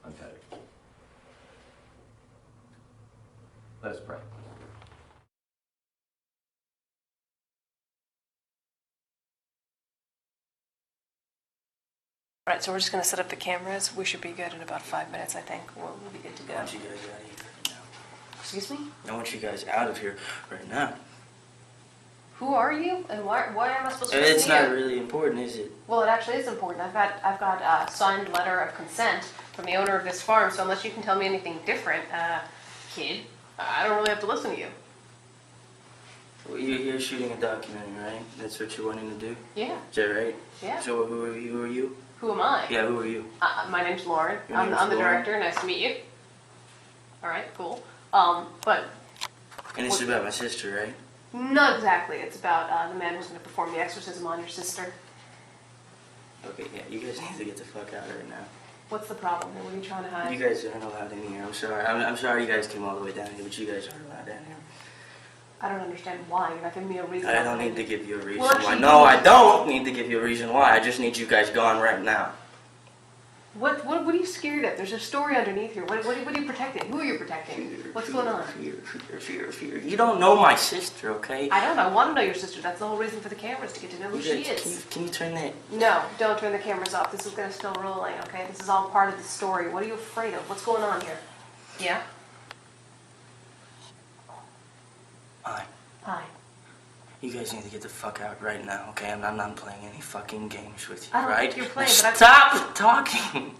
unfettered. Let us pray. All right, so we're just going to set up the cameras. We should be good in about 5 minutes, I think. We'll be good to go. I want you guys out of here right now. Excuse me? I want you guys out of here right now. Who are you, and why am I supposed to? It's not really important, is it? Well, it actually is important. I've got a signed letter of consent from the owner of this farm. So unless you can tell me anything different, kid, I don't really have to listen to you. Well, you're shooting a documentary, right? That's what you're wanting to do? Yeah. Is that right? Yeah. So who are you? Who am I? Yeah, who are you? My name's Lauren. Your name's I'm the Lauren? director. Nice to meet you. All right, cool. But. And it's about my sister, right? Not exactly. It's about the man who's going to perform the exorcism on your sister. Okay, yeah, you guys need to get the fuck out right now. What's the problem? What are you trying to hide? You guys aren't allowed in here. I'm sorry. I'm sorry you guys came all the way down here, but you guys aren't allowed down here. I don't understand why. You're not giving me a reason. I don't need to give you a reason Well, why. actually, No, I don't need to give you a reason why. I just need you guys gone right now. What are you scared of? There's a story underneath here. What are you protecting? Who are you protecting? What's going on? Fear. You don't know my sister, okay? I don't. I want to know your sister. That's the whole reason for the cameras, to get to know who she is. Can you turn that? No, don't turn the cameras off. This is going to still rolling, okay? This is all part of the story. What are you afraid of? What's going on here? Yeah? Hi. You guys need to get the fuck out right now, okay? I'm not playing any fucking games with you, I don't right? think you're playing, Now but stop talking!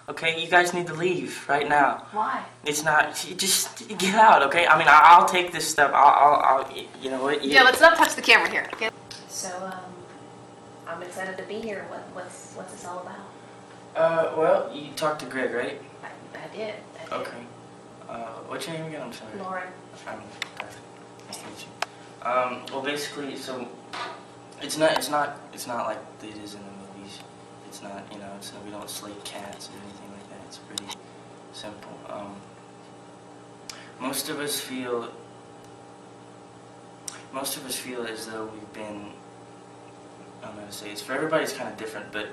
Okay, you guys need to leave right now. Why? It's not, just get out, okay? I mean, I'll take this step. I'll you know what? Yeah, let's not touch the camera here, okay? So, I'm excited to be here. What's this all about? Well, you talked to Greg, right? I did. Okay. What's your name again? I'm sorry. Lauren. Nice to meet you. Well, basically, so it's not like it is in the movies. It's not, you know, we don't slay cats or anything like that. It's pretty simple. Most of us feel as though we've been, I don't know how to say this. For everybody, it's kind of different, but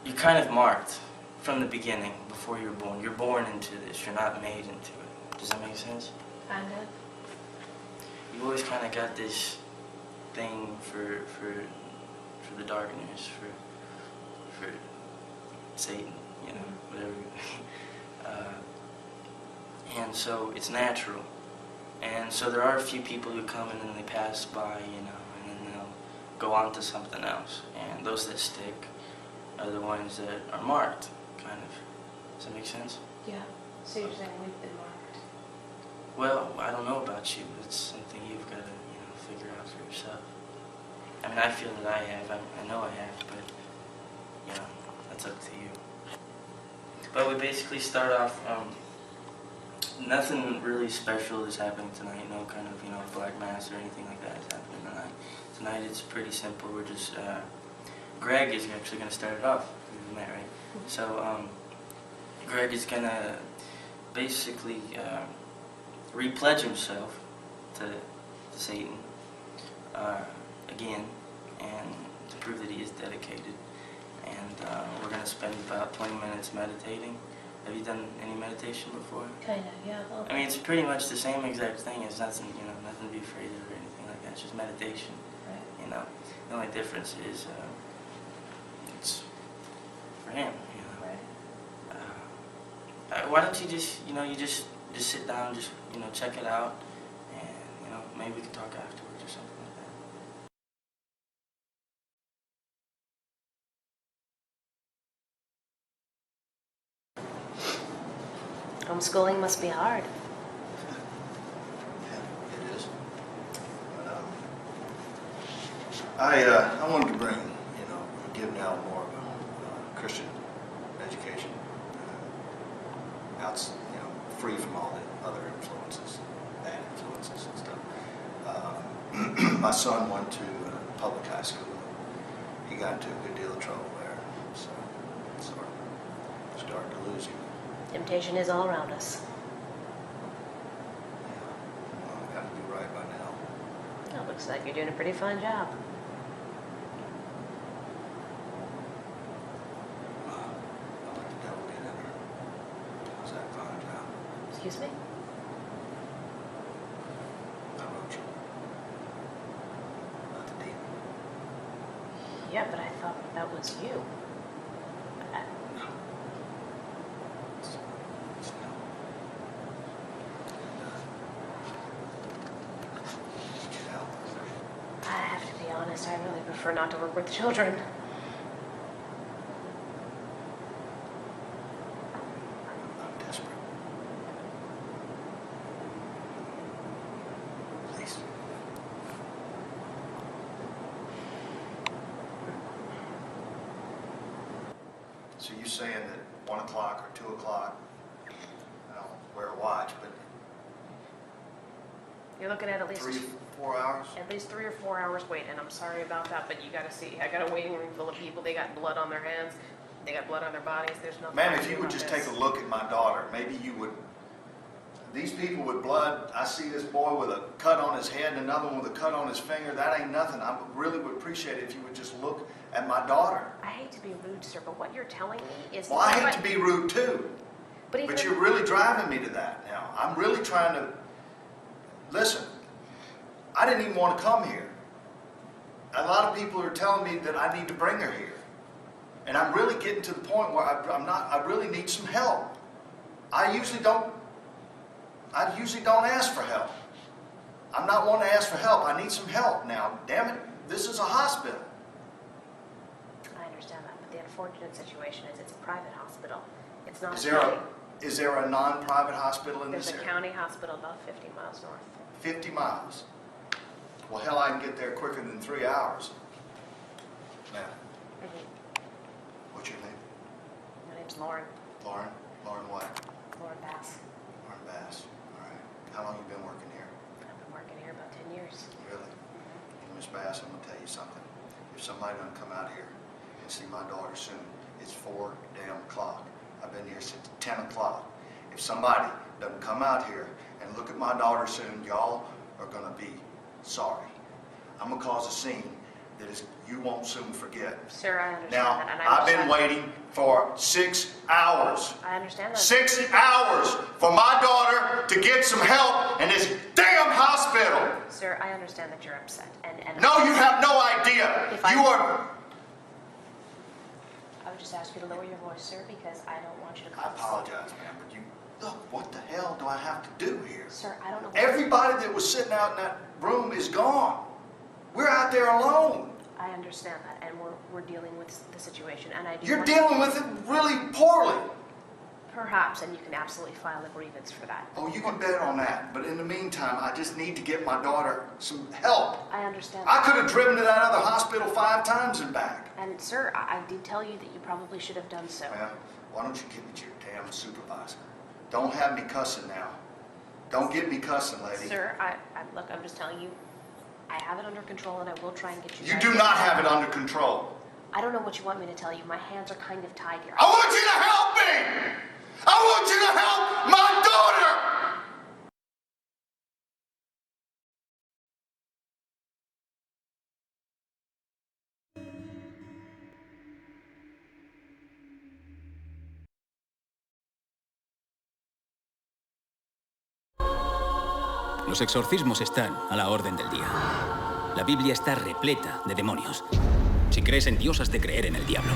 you're kind of marked from the beginning, before you're born. You're born into this. You're not made into it. Does that make sense? Kind of. You always kind of got this thing for the darkness, for Satan, you know, whatever. And so it's natural. And so there are a few people who come and then they pass by, you know, and then they'll go on to something else. And those that stick are the ones that are marked, kind of. Does that make sense? Yeah. So you're saying we've been marked? Well, I don't know about you. It's something you've got to, you know, figure out for yourself. I mean, I feel that I have. I know I have, but, you know, that's up to you. But we basically start off, nothing really special is happening tonight. No kind of, you know, black mass or anything like that is happening tonight. Tonight it's pretty simple. We're just, Greg is actually going to start it off. We've met, right? So, Greg is going to basically repledge himself to Satan again, and to prove that he is dedicated. And we're going to spend about 20 minutes meditating. Have you done any meditation before? Kind of, yeah. I mean, it's pretty much the same exact thing. It's nothing, you know, nothing to be afraid of or anything like that. It's just meditation. Right. You know, the only difference is it's for him. You know. Right. Why don't you just, you know, just sit down, just, you know, check it out, and, you know, maybe we can talk afterwards or something like that. Homeschooling must be hard. It is. But, I wanted to bring, you know, give now more of a Christian education. You know, free from all the other influences, bad influences and stuff. My son went to public high school. He got into a good deal of trouble there, so sort of started to lose him. Temptation is all around us. Well, I've got to do right by now. It looks like you're doing a pretty fine job. I'll let the devil get in her. How's that fine job? Excuse me? I wrote you. About the demon. Yeah, but I thought that was you. I have to be honest, I really prefer not to work with children. I'm desperate. Please. So you saying that 1 o'clock or 2 o'clock, I don't wear a watch, but You're looking at least 3 or 4 hours? At least 3 or 4 hours wait, and I'm sorry about that, but you gotta see. I got a waiting room full of people. They got blood on their hands. They got blood on their bodies. There's nothing. Ma'am, I can if you do would about just this. take a look at my daughter, maybe you would. These people with blood, I see this boy with a cut on his head and another one with a cut on his finger. That ain't nothing. I really would appreciate it if you would just look at my daughter. I hate to be rude, sir, but what you're telling me is... Well, I hate to be rude too. But you're really driving me to that now. I'm really trying to... Listen, I didn't even want to come here. A lot of people are telling me that I need to bring her here. And I'm really getting to the point where I really need some help. I usually don't ask for help. I'm not one to ask for help. I need some help now. Damn it, this is a hospital. I understand that, but the unfortunate situation is it's a private hospital. It's not Is there a non-private hospital in this area? There's a county hospital about 50 miles north. 50 miles. Well, hell, I can get there quicker than 3 hours. Now, what's your name? My name's Lauren. Lauren? Lauren what? Lauren Bass. Lauren Bass. All right. How long you been working here? I've been working here about 10 years. Really? Well, Miss Bass, I'm going to tell you something. If somebody doesn't come out here and see my daughter soon, it's 4 damn o'clock. I've been here since 10 o'clock. If somebody doesn't come out here and look at my daughter soon, y'all are going to be sorry. I'm going to cause a scene that you won't soon forget. Sir, I understand now, that. And I've been waiting for 6 hours. I understand that. 6 hours for my daughter to get some help in this damn hospital. Sir, I understand that you're upset. And no, you have no idea. I would just ask you to lower your voice, sir, because I don't want you to cause... I apologize, ma'am, but look, what the hell do I have to do here? Sir, I don't know... Everybody that was sitting out in that room is gone. We're out there alone. I understand that, and we're dealing with the situation, and I do... You're dealing with it really poorly. Perhaps, and you can absolutely file a grievance for that. Oh, you can bet on that. But in the meantime, I just need to get my daughter some help. I understand. I could have driven to that other hospital 5 times and back. And sir, I did tell you that you probably should have done so. Well, why don't you give it to your damn supervisor? Don't have me cussing now. Don't get me cussing, lady. Sir, look, I'm just telling you, I have it under control, and I will try and get you... You do not have it under control. I don't know what you want me to tell you. My hands are kind of tied here. I want you to help me! I want you to help my daughter! Los exorcismos están a la orden del día. La Biblia está repleta de demonios. Si crees en Dios, has de creer en el diablo.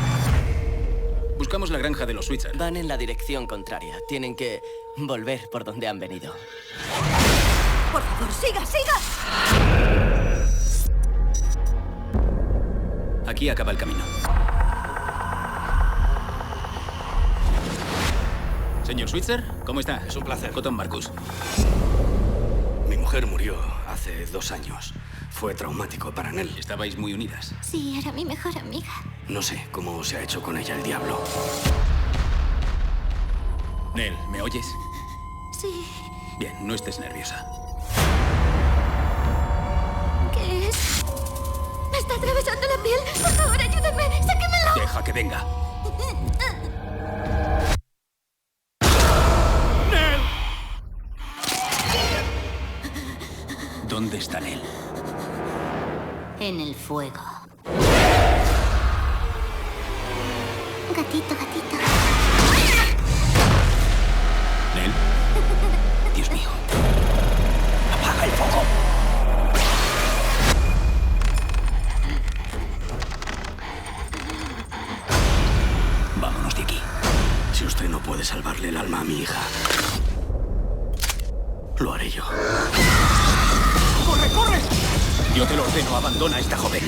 Buscamos la granja de los Switzer. Van en la dirección contraria. Tienen que volver por donde han venido. ¡Por favor, siga, siga! Aquí acaba el camino. Señor Switzer, ¿cómo está? Es un placer. Cotton Marcus. Mi mujer murió hace 2 años. Fue traumático para Nell. Estabais muy unidas. Sí, era mi mejor amiga. No sé cómo se ha hecho con ella el diablo. Nell, ¿me oyes? Sí. Bien, no estés nerviosa. ¿Qué es? Me está atravesando la piel. Por favor, ayúdenme. ¡Sáquenmelo! Deja que venga. ¿Dónde está Nell? En el fuego. Gatito, gatito. ¿Nell? Dios mío. ¡Apaga el fuego! Vámonos de aquí. Si usted no puede salvarle el alma a mi hija, lo haré yo. ¡Corre, corre! Yo te lo ordeno, abandona a esta joven.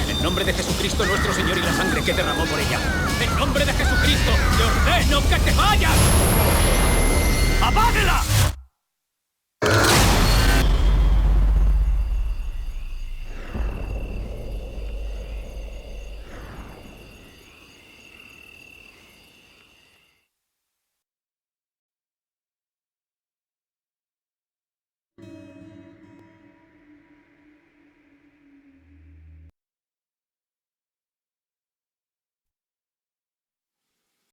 En el nombre de Jesucristo, nuestro Señor, y la sangre que derramó por ella. En nombre de Jesucristo, te ordeno que te vayas. ¡Apáguela!